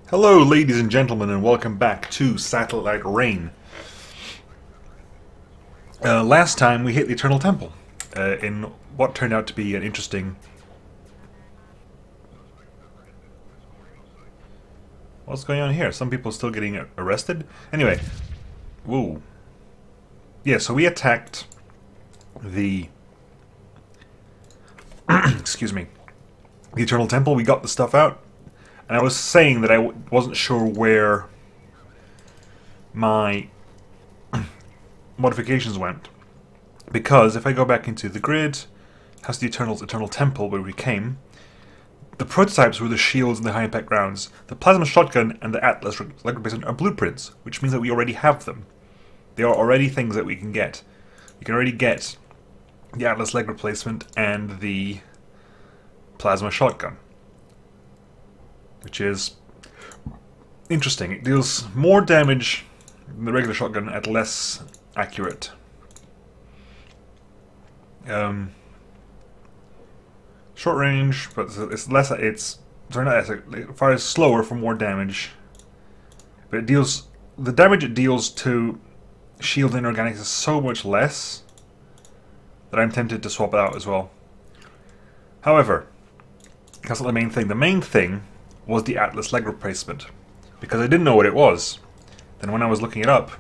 Hello ladies and gentlemen, and welcome back to Satellite Rain. Last time we hit the Eternal Temple in what turned out to be an interesting... What's going on here? Some people still getting arrested? Anyway, whoa. Yeah, so we attacked the... excuse me. The Eternal Temple, we got the stuff out. And I was saying that I wasn't sure where my modifications went. Because if I go back into the grid, has the Eternal Temple where we came, the prototypes were the shields and the high-impact rounds. The plasma shotgun and the Atlas leg replacement are blueprints, which means that we already have them. They are already things that we can get. You can already get the Atlas leg replacement and the plasma shotgun, which is interesting. It deals more damage than the regular shotgun at less accurate. Short range, but it's less. It's sorry, not as far as slower for more damage. But it deals the damage it deals to shield and organics is so much less that I'm tempted to swap it out as well. However, that's not the main thing. The main thing was the Atlas leg replacement, because I didn't know what it was. Then when I was looking it up,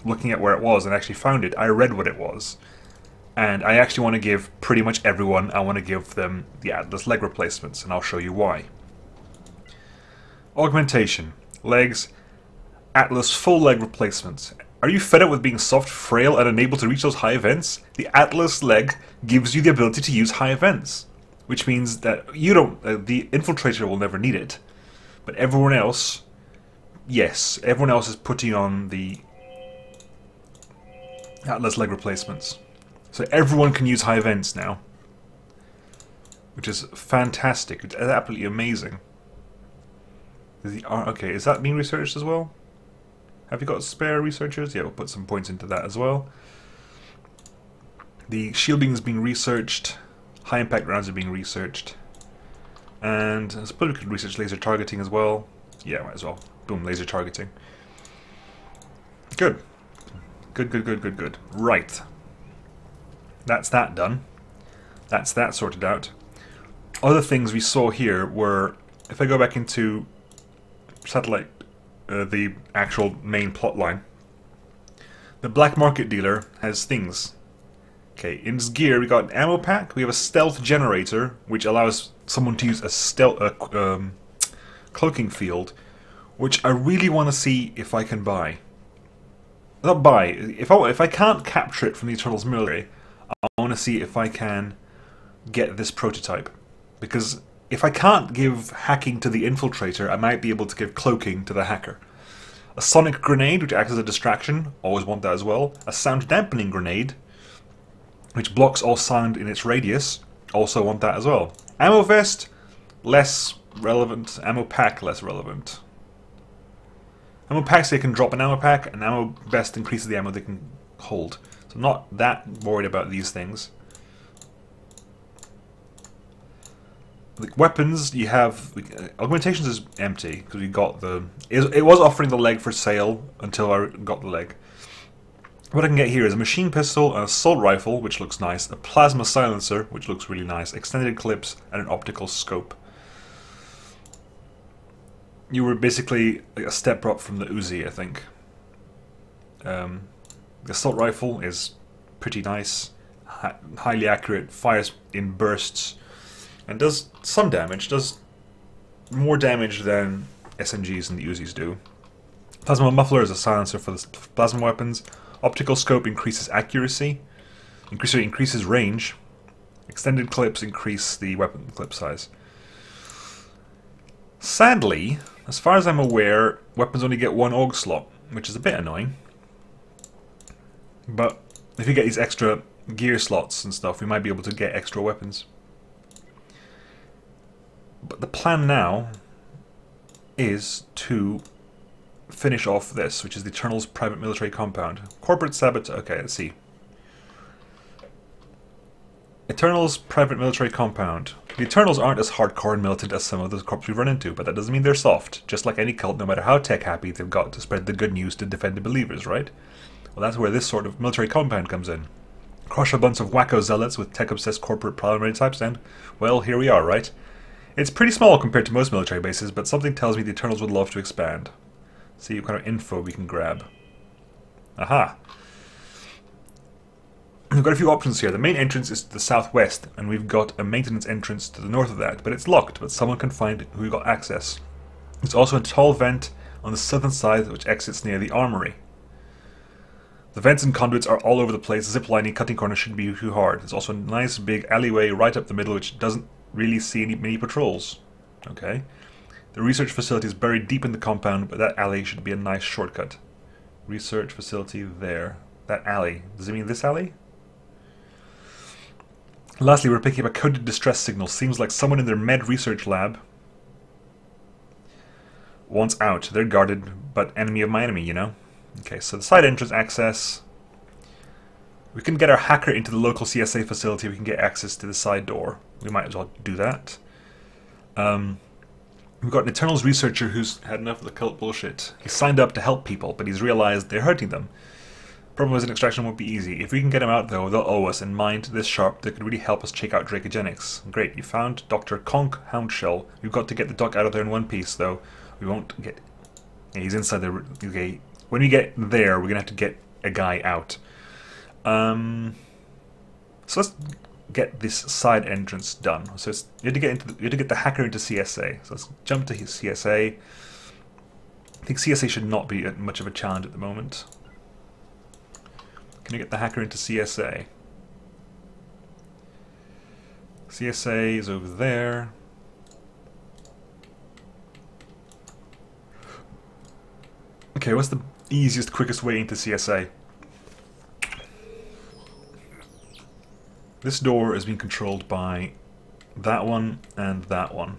looking at where it was and actually found it, I read what it was. And I actually want to give pretty much everyone, I want to give them the Atlas leg replacements, and I'll show you why. Augmentation. Legs. Atlas full leg replacements. Are you fed up with being soft, frail, and unable to reach those high events? The Atlas leg gives you the ability to use high events, which means that you don't, the Infiltrator will never need it. But everyone else, yes, everyone else is putting on the Atlas leg replacements. So everyone can use high events now, which is fantastic. It's absolutely amazing. Okay, is that being researched as well? Have you got spare researchers? Yeah, we'll put some points into that as well. The shielding is being researched. High impact rounds are being researched. And I suppose we could research laser targeting as well. Yeah, might as well. Boom, laser targeting. Good. Good. Right. That's that done. That's that sorted out. Other things we saw here were, if I go back into Satellite, the actual main plot line, the black market dealer has things. Okay, in his gear we got an ammo pack, we have a stealth generator, which allows someone to use a stealth cloaking field, which I really want to see if I can buy. Not buy, if I can't capture it from the Eternals military, I want to see if I can get this prototype. Because if I can't give hacking to the Infiltrator, I might be able to give cloaking to the hacker. A sonic grenade, which acts as a distraction, always want that as well. A sound dampening grenade, which blocks all sound in its radius, also want that as well. Ammo vest, less relevant. Ammo pack, less relevant. Ammo packs, they can drop an ammo pack, and ammo vest increases the ammo they can hold. So I'm not that worried about these things. The weapons, you have... augmentations is empty, because we got the... It was offering the leg for sale until I got the leg. What I can get here is a machine pistol, an assault rifle, which looks nice, a plasma silencer, which looks really nice, extended clips, and an optical scope. You were basically a step up from the Uzi, I think. The assault rifle is pretty nice, highly accurate, fires in bursts, and does some damage, does more damage than SMGs and the Uzis do. Plasma muffler is a silencer for the plasma weapons. Optical scope increases accuracy, increases range. Extended clips increase the weapon clip size. Sadly, as far as I'm aware, weapons only get one AUG slot, which is a bit annoying. But if you get these extra gear slots and stuff, we might be able to get extra weapons. But the plan now is to finish off this, which is the Eternal's private military compound. Corporate sabotage. Okay, let's see. Eternal's private military compound. The Eternals aren't as hardcore and militant as some of the corps we've run into, but that doesn't mean they're soft. Just like any cult, no matter how tech-happy, they've got to spread the good news to defend the believers, right? Well, that's where this sort of military compound comes in. Crush a bunch of wacko zealots with tech-obsessed corporate primary types, and, well, here we are, right? It's pretty small compared to most military bases, but something tells me the Eternals would love to expand. See what kind of info we can grab. Aha! We've got a few options here. The main entrance is to the southwest, and we've got a maintenance entrance to the north of that, but it's locked, but someone can find who got access. There's also a tall vent on the southern side which exits near the armory. The vents and conduits are all over the place. Ziplining cutting corners shouldn't be too hard. There's also a nice big alleyway right up the middle which doesn't really see many patrols. Okay. The research facility is buried deep in the compound, but that alley should be a nice shortcut. Research facility there. That alley. Does it mean this alley? Lastly, we're picking up a coded distress signal. Seems like someone in their med research lab wants out. They're guarded, but enemy of my enemy, you know? Okay, so the side entrance access. We can get our hacker into the local CSA facility. We can get access to the side door. We might as well do that. We've got an Eternals researcher who's had enough of the cult bullshit. He signed up to help people, but he's realized they're hurting them. Problem is, an extraction won't be easy. If we can get him out, though, they'll owe us, and mind this sharp, they could really help us check out Dracogenics. Great, you found Dr. Conk Houndshell. We've got to get the duck out of there in one piece, though. We won't get... Yeah, he's inside the... Okay, when we get there, we're gonna have to get a guy out. So let's get this side entrance done. So it's, you have to get the hacker into CSA. So let's jump to his CSA. I think CSA should not be much of a challenge at the moment. Can you get the hacker into CSA? CSA is over there. Okay, what's the easiest, quickest way into CSA? This door is being controlled by that one and that one.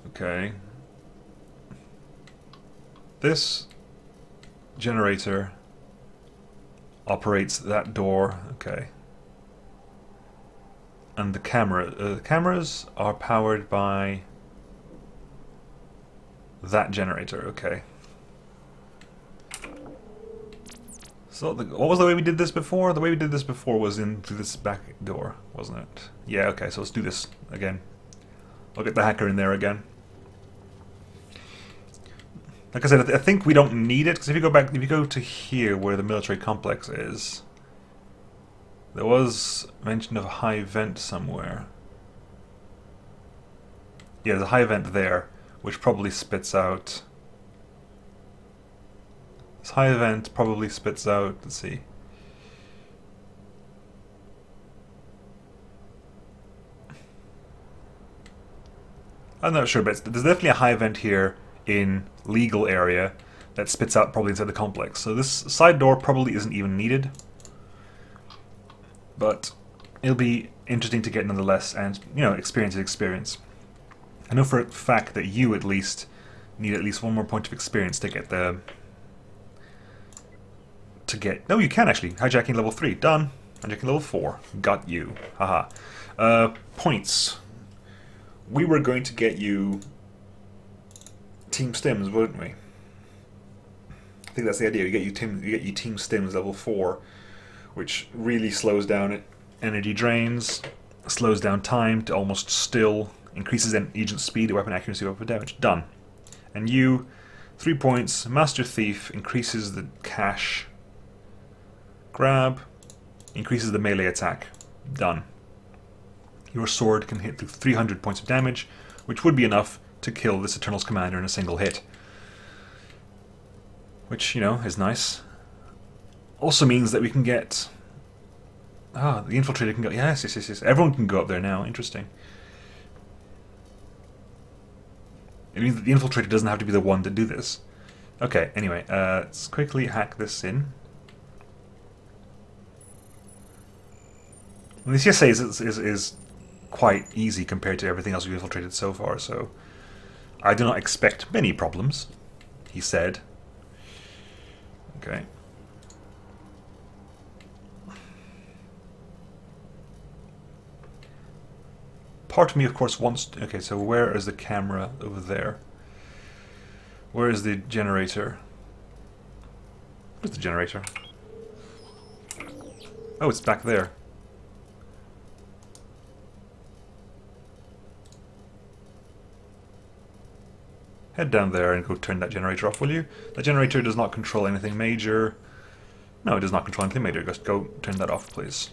Okay. This generator operates that door. Okay. And the cameras are powered by that generator. Okay. So what was the way we did this before? The way we did this before was in through this back door, wasn't it? Yeah, okay, so let's do this again. I'll get the hacker in there again. Like I said, I think we don't need it, because if you go to here where the military complex is, there was mention of a high vent somewhere. Yeah, there's a high vent there, which probably spits out... This high vent probably spits out, let's see. I'm not sure, but there's definitely a high vent here in legal area that spits out probably inside the complex. So this side door probably isn't even needed. But it'll be interesting to get nonetheless, and, you know, experience is experience. I know for a fact that you, at least, need at least one more point of experience to get the... No, you can actually. Hijacking level 3. Done. Hijacking level 4. Got you. Haha. Points. We were going to get you Team Stims, weren't we? I think that's the idea. You get you Team Stims level 4, which really slows down energy drains, slows down time to almost still, increases agent speed, weapon accuracy, weapon damage. Done. And you, 3 points. Master Thief increases the cash. Grab, increases the melee attack. Done. Your sword can hit through 300 points of damage, which would be enough to kill this Eternals commander in a single hit. Which, you know, is nice. Also means that we can get... Ah, the Infiltrator can go... Yes. Everyone can go up there now. Interesting. It means that the Infiltrator doesn't have to be the one to do this. Okay, anyway, let's quickly hack this in. And the CSA is quite easy compared to everything else we've infiltrated so far, so I do not expect many problems, he said. Okay. part of me, of course, wants to... Okay, so where is the camera? Over there. Where is the generator? Where's the generator? Oh, it's back there. Head down there and go turn that generator off, will you? That generator does not control anything major. No, it does not control anything major. Just go turn that off, please.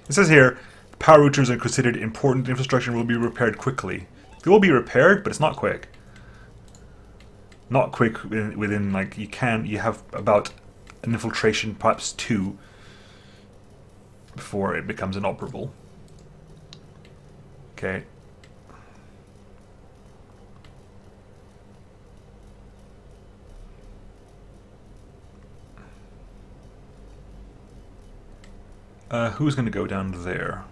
It says here, power routers are considered important infrastructure and will be repaired quickly. They will be repaired, but it's not quick. Not quick within like, you have about an infiltration, perhaps 2, before it becomes inoperable. Okay. Who's going to go down there?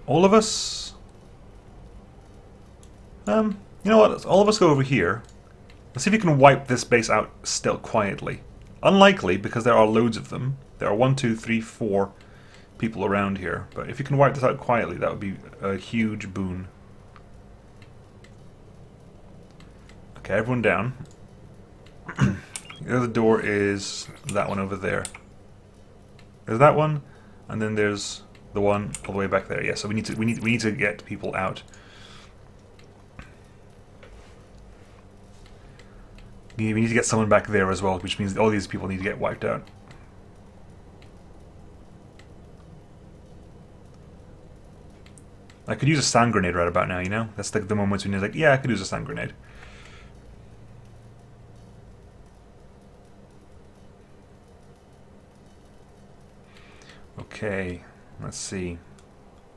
All of us? You know what? All of us go over here. Let's see if you can wipe this base out still quietly. Unlikely, because there are loads of them. There are 1, 2, 3, 4 people around here. But if you can wipe this out quietly, that would be a huge boon. Okay, everyone down. The other door is that one over there. There's that one, and then there's the one all the way back there. Yeah, so we need to get people out. We need to get someone back there as well, which means all these people need to get wiped out. I could use a sand grenade right about now, you know? That's like the moment when you're like, yeah, I could use a sand grenade. Okay, let's see.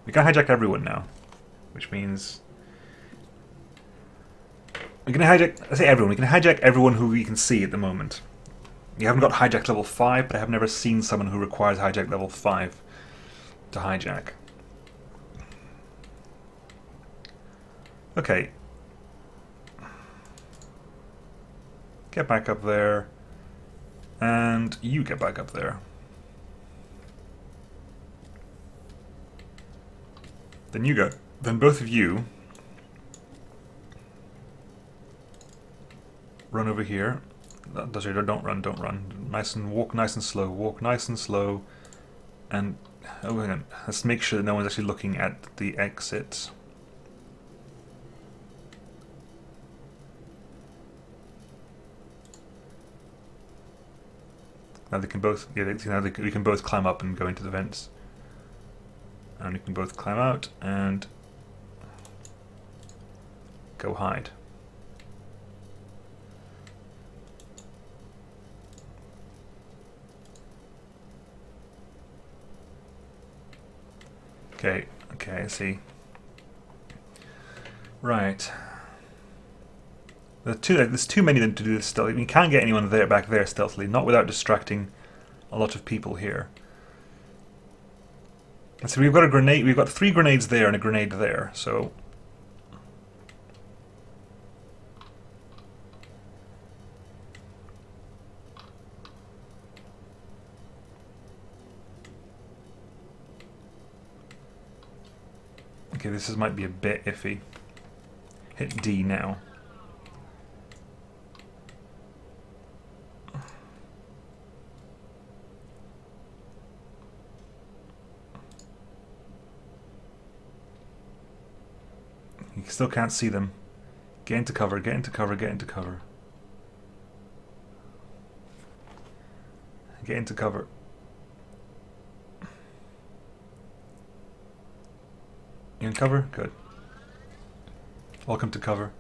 We can hijack everyone now, which means we can hijack. I say everyone. We can hijack everyone who we can see at the moment. You haven't got hijack level 5, but I have never seen someone who requires hijack level 5 to hijack. Okay. Get back up there, and you get back up there. Then you go. Then both of you run over here. Don't run, don't run. Walk nice and slow. Walk nice and slow. And oh, hang on. Let's make sure that no one's actually looking at the exits. Now they can both. Yeah, we can both climb up and go into the vents. And we can both climb out and go hide. Okay, I see. Right. There's too many of them to do this stealthily. We can't get anyone back there stealthily, not without distracting a lot of people here. And so we've got a grenade. We've got 3 grenades there and a grenade there. So okay, this might be a bit iffy. Hit D now. You still can't see them. Get into cover, get into cover, get into cover. Get into cover. You in cover? Good. Welcome to cover.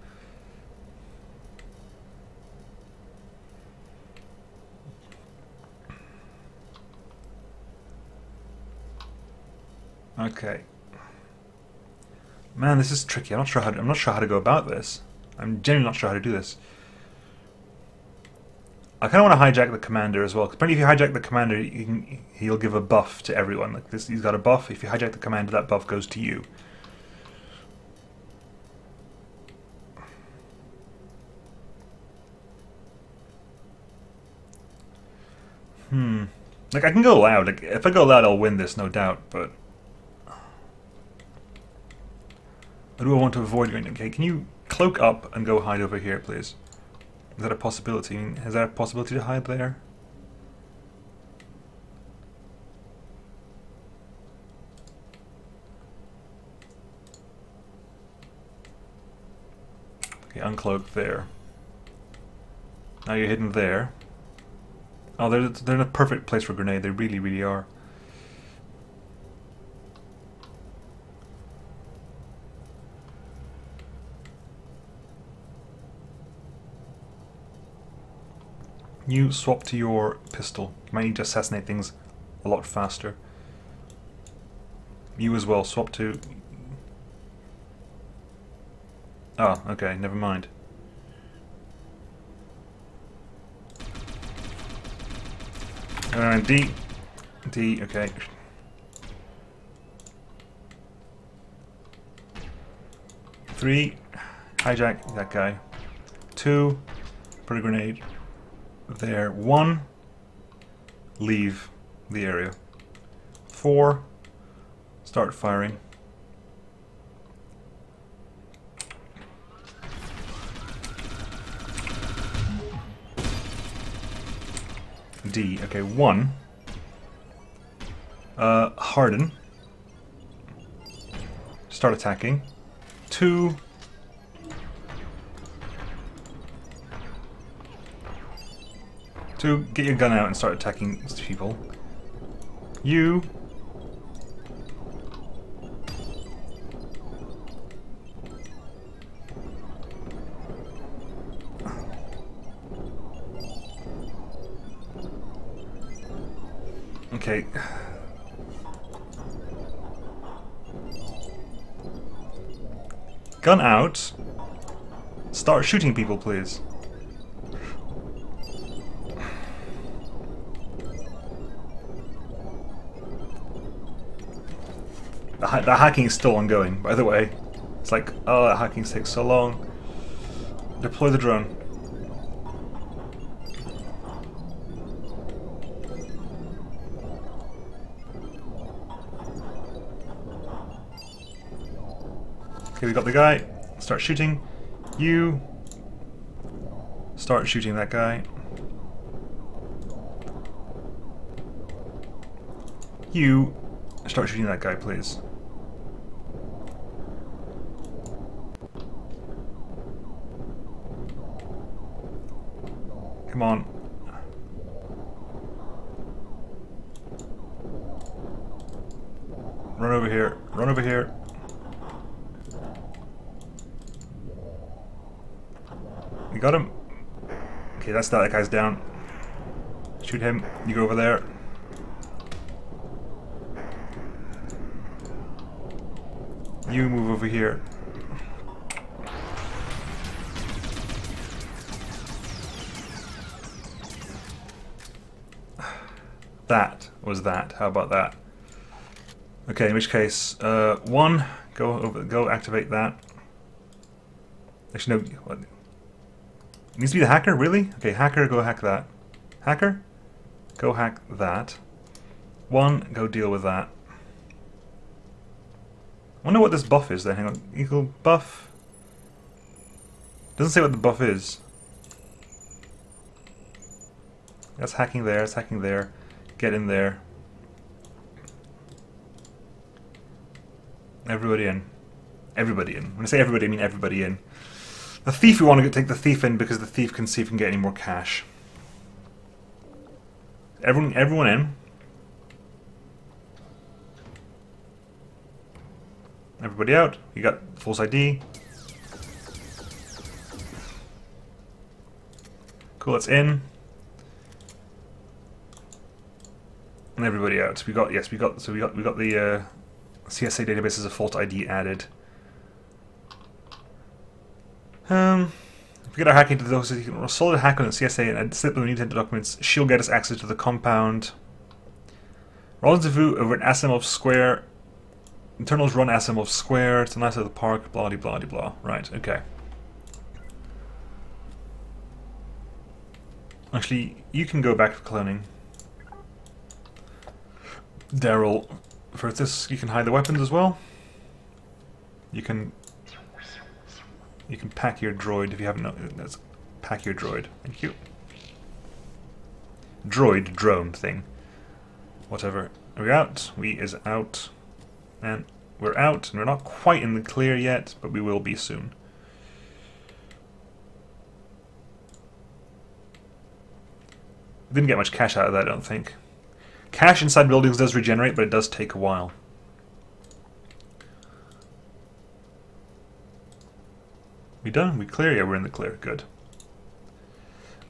Okay. Man, this is tricky. I'm not sure how to go about this. I'm genuinely not sure how to do this. I kind of want to hijack the commander as well. Because apparently, if you hijack the commander, he'll give a buff to everyone. Like this, he's got a buff. If you hijack the commander, that buff goes to you. Like, I can go loud. Like, if I go loud, I'll win this, no doubt, but... Or do I want to avoid going... Okay, can you cloak up and go hide over here, please? Is that a possibility? Is that a possibility to hide there? Okay, uncloak there. Now you're hidden there. Oh, they're in a perfect place for a grenade. They really, really are. You swap to your pistol. You might need to assassinate things a lot faster. You as well, swap to... Oh, okay, never mind. D, okay. 3, hijack that guy. 2, put a grenade there. 1, leave the area. 4, start firing. D, okay, 1. Harden. Start attacking. 2. Get your gun out and start attacking people. You. Okay. Gun out. Start shooting people, please. The hacking is still ongoing, by the way. It's like, oh, that hacking takes so long. Deploy the drone. Okay, we got the guy. Start shooting. You start shooting that guy. You start shooting that guy, please. Come on. Run over here. Run over here. You got him? Okay, that's that guy's down. Shoot him. You go over there. You move over here. That was that. How about that? Okay, in which case, 1, go activate that. Actually, no. What? It needs to be the hacker, really? Okay, hacker, go hack that. Hacker, go hack that. 1, go deal with that. I wonder what this buff is there. Hang on. Equal buff. Doesn't say what the buff is. That's hacking there, it's hacking there. Get in there. Everybody in. Everybody in. When I say everybody, I mean everybody in. The thief, we want to take the thief in because the thief can see if we can get any more cash. Everyone in. Everybody out. You got false ID. Cool, that's in. And everybody out. So we got the CSA database as a false ID added. If we get our hacking to those, a solid hack on the CSA and slip of the Nintendo documents, she'll get us access to the compound. Rendezvous over at Asimov Square. Internals run Asimov Square. It's a nice little park. Blah de blah de blah. Right. Okay. Actually, you can go back to cloning. Daryl, for this, you can hide the weapons as well. You can pack your droid if you haven't known. Let's pack your droid. Thank you. Droid, drone thing. Whatever. Are we out? We is out. And we're out, and we're not quite in the clear yet, but we will be soon. Didn't get much cash out of that, I don't think. Cash inside buildings does regenerate, but it does take a while. We done? We clear? Yeah, we're in the clear. Good.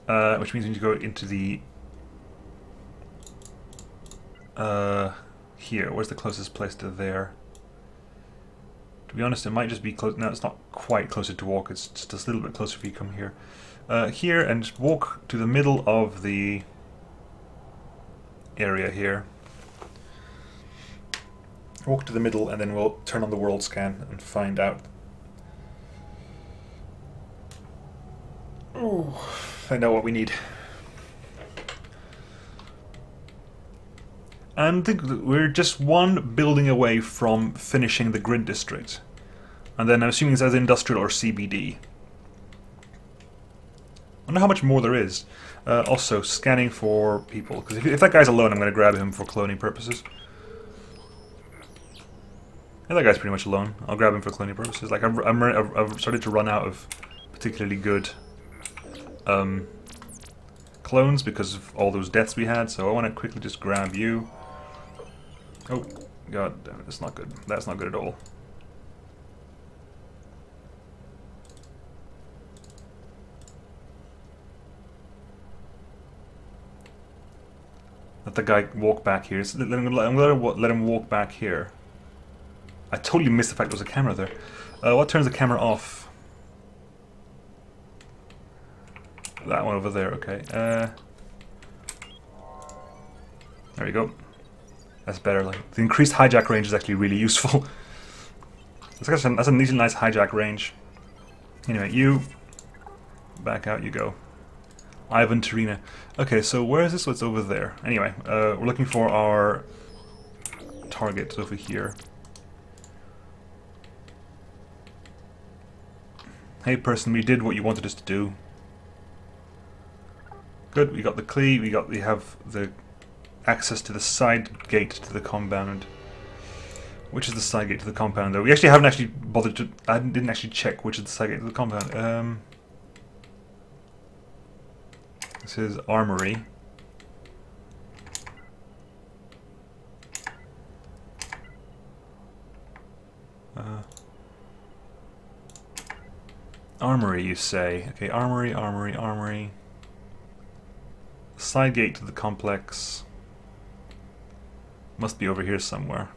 Which means we need to go into the... here. Where's the closest place to there? To be honest, it might just be close. No, it's not quite closer to walk. It's just a little bit closer if you come here. Here, and just walk to the middle of the area here. Walk to the middle, and then we'll turn on the world scan and find out. Ooh, I know what we need. And we're just one building away from finishing the grid district. And then I'm assuming it's either industrial or CBD. I wonder how much more there is. Also, scanning for people. Because if that guy's alone, I'm going to grab him for cloning purposes. Yeah, that guy's pretty much alone. I'll grab him for cloning purposes. Like I've started to run out of particularly good clones because of all those deaths we had. So I want to quickly just grab you. Oh, god damn it, that's not good. That's not good at all. Let the guy walk back here. Let him walk back here. I totally missed the fact there was a camera there. What turns the camera off? That one over there, okay. There we go. That's better. Like the increased hijack range is actually really useful. That's a really nice hijack range. Anyway, you back out you go. Ivan Tarina. Okay, so where is this? What's over there? Anyway, we're looking for our target over here. Hey person, we did what you wanted us to do. Good, we got the key, we have the access to the side gate to the compound. Which is the side gate to the compound though? We actually haven't actually bothered to... I didn't actually check which is the side gate to the compound. This is Armory. Armory, you say. Okay, Armory, Armory, Armory. Side gate to the complex. Must be over here somewhere.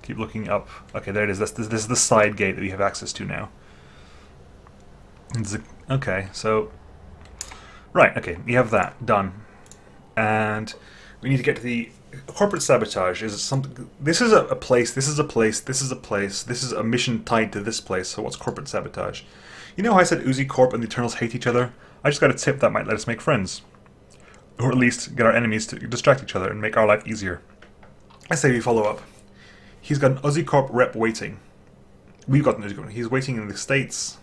Keep looking up. Okay, there it is. This is the side gate that we have access to now. Okay, so... Right, okay, we have that done. And we need to get to the... Corporate sabotage is something... This is a place, this is a place, this is a place, this is a mission tied to this place, so what's corporate sabotage? You know how I said Uzi Corp and the Eternals hate each other? I just got a tip that might let us make friends. Or at least get our enemies to distract each other and make our life easier. I say we follow up. He's got an Uzi Corp rep waiting. We've got an Uzi Corp. He's waiting in the States.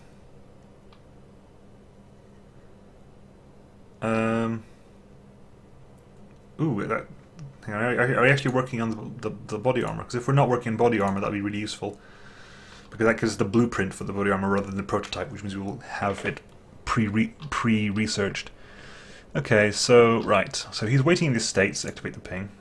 Ooh, that... Hang on, are we actually working on the body armor? Because if we're not working on body armor, that'd be really useful. Because that gives us the blueprint for the body armor rather than the prototype, which means we will have it pre-researched. Okay, so, right. So he's waiting in the States to activate the ping.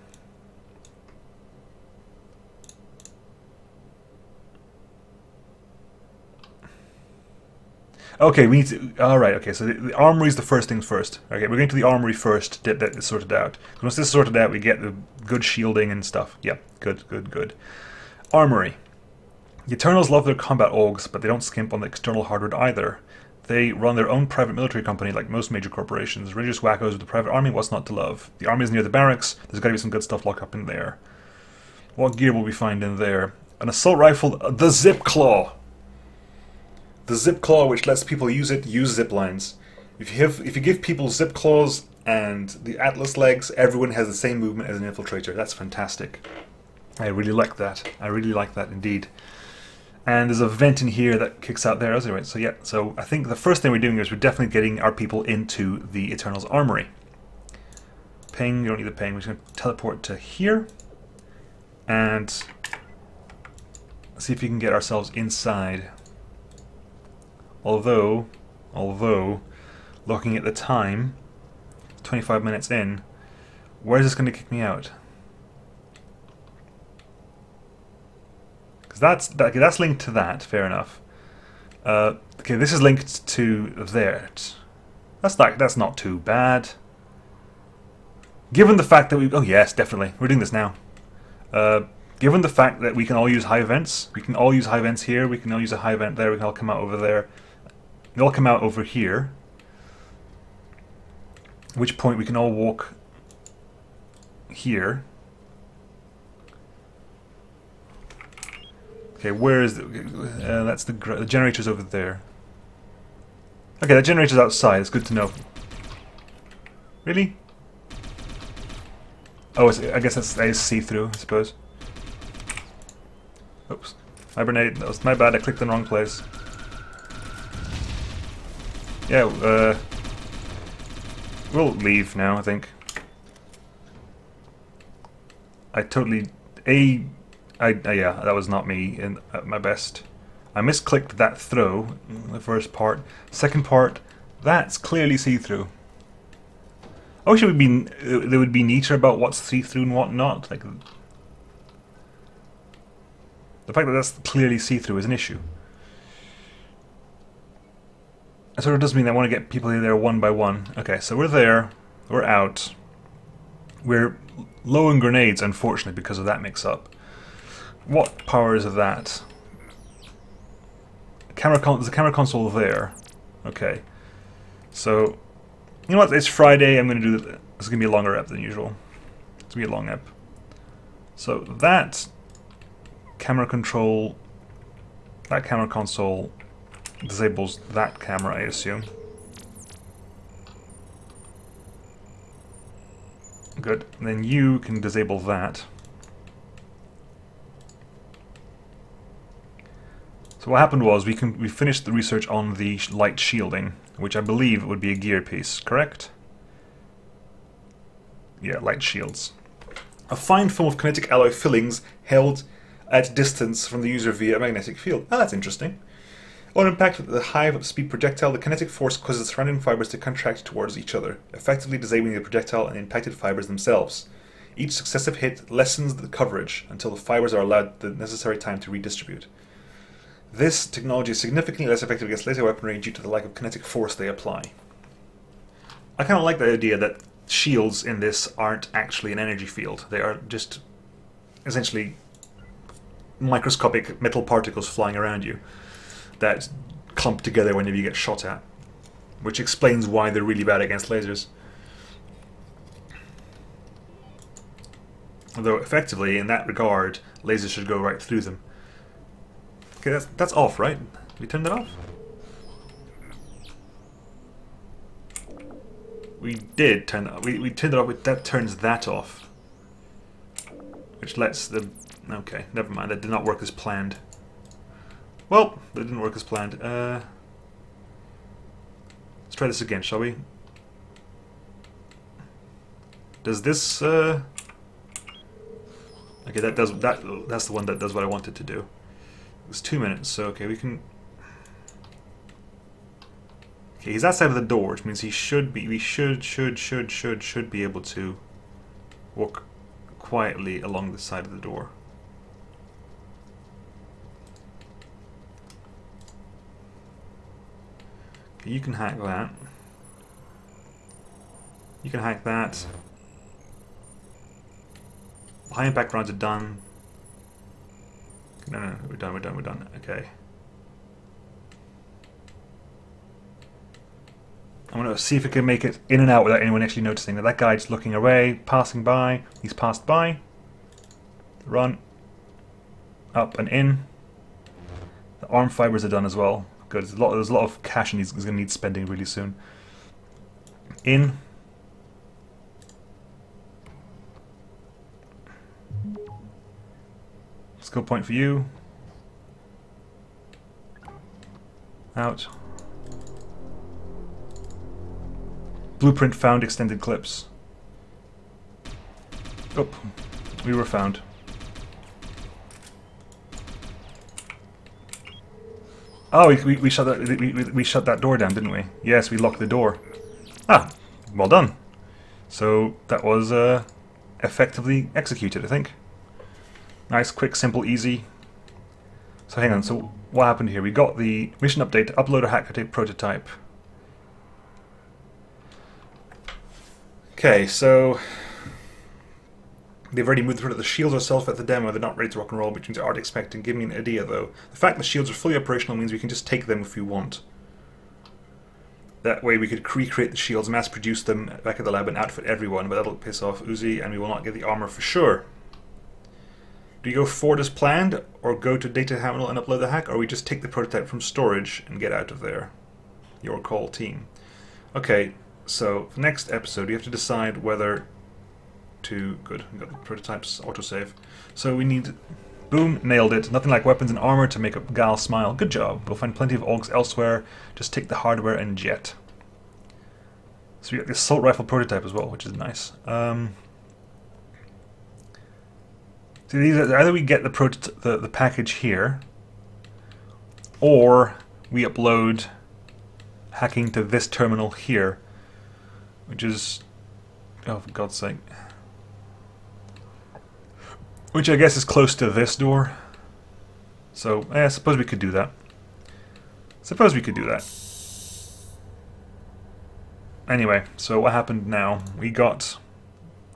Okay, we need to... Alright, okay, so the armory is the first things first. Okay, we're going to the armory first to get that sorted out. Once this is sorted out, we get the good shielding and stuff. Yep, good, good, good. Armory. The Eternals love their combat augs, but they don't skimp on the external hardware either. They run their own private military company like most major corporations. Religious wackos with the private army, what's not to love? The army is near the barracks, there's got to be some good stuff locked up in there. What gear will we find in there? An assault rifle, the Zip Claw! The Zip Claw, which lets people use zip lines. If you give people zip claws and the atlas legs, everyone has the same movement as an infiltrator. That's fantastic. I really like that. I really like that indeed. And there's a vent in here that kicks out there. Anyway, so yeah. So I think the first thing we're doing is we're definitely getting our people into the Eternal's armory. Ping. You don't need the ping. We're just going to teleport to here and see if we can get ourselves inside. Although, looking at the time, 25 minutes in, where's this going to kick me out? Because that's linked to that, fair enough. Okay, this is linked to there. That's not too bad. Given the fact that oh yes, definitely, we're doing this now. Given the fact that we can all use high vents, we can all use high vents here, we can all use a high vent there, we can all come out over there. They all come out over here. At which point we can all walk here. Okay, where is that's the generator's over there. Okay, the generator's outside. It's good to know. Really? Oh, I guess that is see-through, I suppose. Oops, hibernate. That was my bad. I clicked in the wrong place. Yeah, we'll leave now, I think. Yeah, that was not me at my best. I misclicked that throw, the first part. Second part, that's clearly see-through. I wish they would be neater about what's see-through and what not. Like, the fact that that's clearly see-through is an issue. It sort of does mean I want to get people in there one by one. Okay, so we're there. We're out. We're low on grenades, unfortunately, because of that mix-up. What power is that? There's a camera console there. Okay. So, you know what? It's Friday. I'm going to do this. It's going to be a longer ep than usual. It's going to be a long ep. So that camera control, that camera console disables that camera, I assume. Good. And then you can disable that. So what happened was we finished the research on the light shielding, which I believe would be a gear piece, correct? Yeah, light shields. A fine film of kinetic alloy fillings held at distance from the user via a magnetic field. Ah, that's interesting. On impact with the high-speed projectile, the kinetic force causes the surrounding fibers to contract towards each other, effectively disabling the projectile and impacted fibers themselves. Each successive hit lessens the coverage until the fibers are allowed the necessary time to redistribute. This technology is significantly less effective against laser weaponry due to the lack of kinetic force they apply. I kind of like the idea that shields in this aren't actually an energy field. They are just essentially microscopic metal particles flying around you that clump together whenever you get shot at, which explains why they're really bad against lasers. Although effectively, in that regard, lasers should go right through them. Okay, that's off, right? We turned it off? We did turn that. We turned it off. That turns that off, which lets the. Okay, never mind. That did not work as planned. Well, that didn't work as planned. Let's try this again, shall we? Does this? Okay, that does that. That's the one that does what I wanted to do. It's 2 minutes, so okay, we can. Okay, he's outside of the door, which means he should be. We should be able to walk quietly along the side of the door. Okay, you can hack that. You can hack that. High impact rounds are done. No, we're done. Okay. I'm going to see if we can make it in and out without anyone actually noticing. That guy just looking away, passing by. He's passed by. Run. Up and in. The arm fibers are done as well. Good. There's a lot of cash and he's going to need spending really soon. In. Skill point for you. Out. Blueprint found, extended clips. Oh, we were found. Oh, we shut that we shut that door down, didn't we? Yes, we locked the door. Ah, well done. So that was effectively executed, I think. Nice, quick, simple, easy. So hang on. So what happened here? We got the mission update: upload a hacker tape prototype. Okay, so they've already moved through. The shields are self at the demo. They're not ready to rock and roll, which means they aren't expecting. Give me an idea, though. The fact the shields are fully operational means we can just take them if we want. That way we could recreate the shields, mass produce them back at the lab and outfit everyone, but that'll piss off Uzi, and we will not get the armor for sure. Do you go forward as planned, or go to data terminal and upload the hack, or we just take the prototype from storage and get out of there? Your call, team. Okay, so for next episode you have to decide whether to... Good, we got the prototypes autosave. So we need... Boom, nailed it. Nothing like weapons and armor to make a gal smile. Good job. We'll find plenty of AUGs elsewhere. Just take the hardware and jet. So we got the assault rifle prototype as well, which is nice. So these are, either we get the package here, or we upload hacking to this terminal here, which is, oh for God's sake, which I guess is close to this door. So I suppose we could do that. Suppose we could do that. Anyway, so what happened now? We got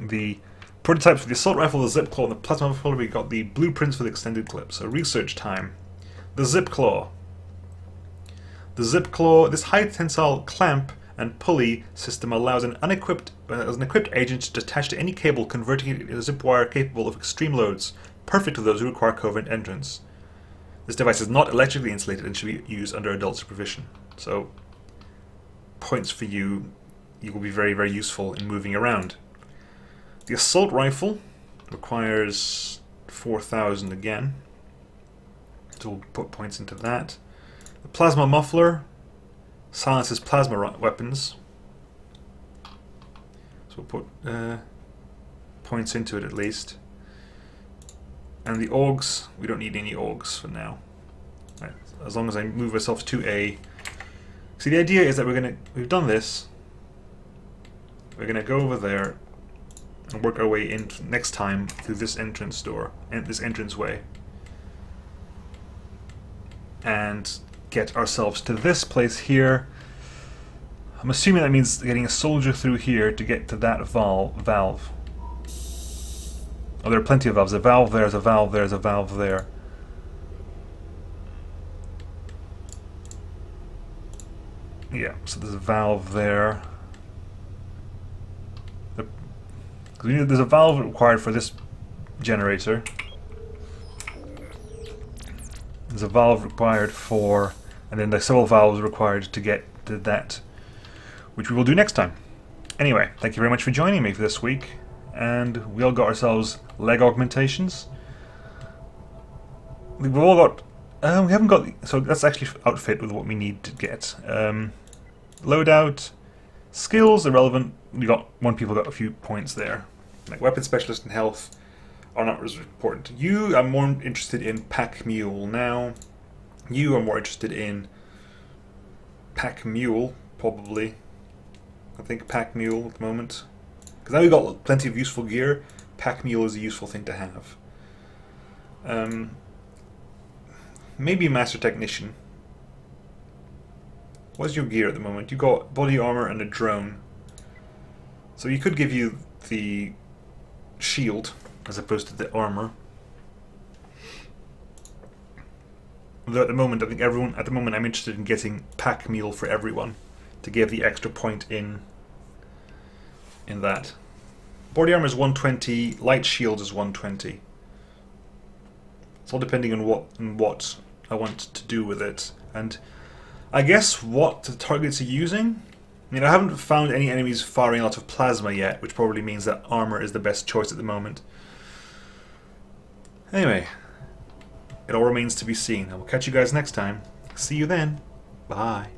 the prototypes for the assault rifle, the zip claw, and the plasma rifle. We got the blueprints for the extended clip. So research time. The zip claw. The zip claw, this high tensile clamp and pulley system allows an equipped agent to attach to any cable, converting it into a zip wire capable of extreme loads, perfect for those who require covert entrance. This device is not electrically insulated and should be used under adult supervision. So, points for you. You will be very, very useful in moving around. The assault rifle requires 4,000 again. So we'll put points into that. The plasma muffler silences plasma weapons. So we'll put points into it at least. And the AUGs, we don't need any AUGs for now. Right. As long as I move ourselves to a... See, the idea is that we've done this. We're gonna go over there and work our way in next time through this entrance door, and this entranceway, and get ourselves to this place here. I'm assuming that means getting a soldier through here to get to that valve. Oh, there are plenty of valves. A valve there, there's a valve there, there's a valve there. Yeah, so there's a valve there. There's a valve required for this generator. There's a valve required for... and then there's several valves required to get to that, which we will do next time. Anyway, thank you very much for joining me for this week, and we all got ourselves leg augmentations. We've all got... we haven't got... so that's actually outfit with what we need to get. Loadout, skills, irrelevant. One people got a few points there. Like weapon specialist and health are not as important. You are more interested in pack mule now. You are more interested in pack mule, probably. I think pack mule at the moment. Because now we've got plenty of useful gear, pack mule is a useful thing to have. Maybe master technician. What's your gear at the moment? You got body armor and a drone. So you could give you the shield as opposed to the armor. Although at the moment, I think I'm interested in getting pack mule for everyone to give the extra point in that. Body armor is 120, light shield is 120. It's all depending on what I want to do with it. And I guess what the targets are using I mean, I haven't found any enemies firing a lot of plasma yet, which probably means that armor is the best choice at the moment. Anyway, it all remains to be seen. I will catch you guys next time. See you then. Bye.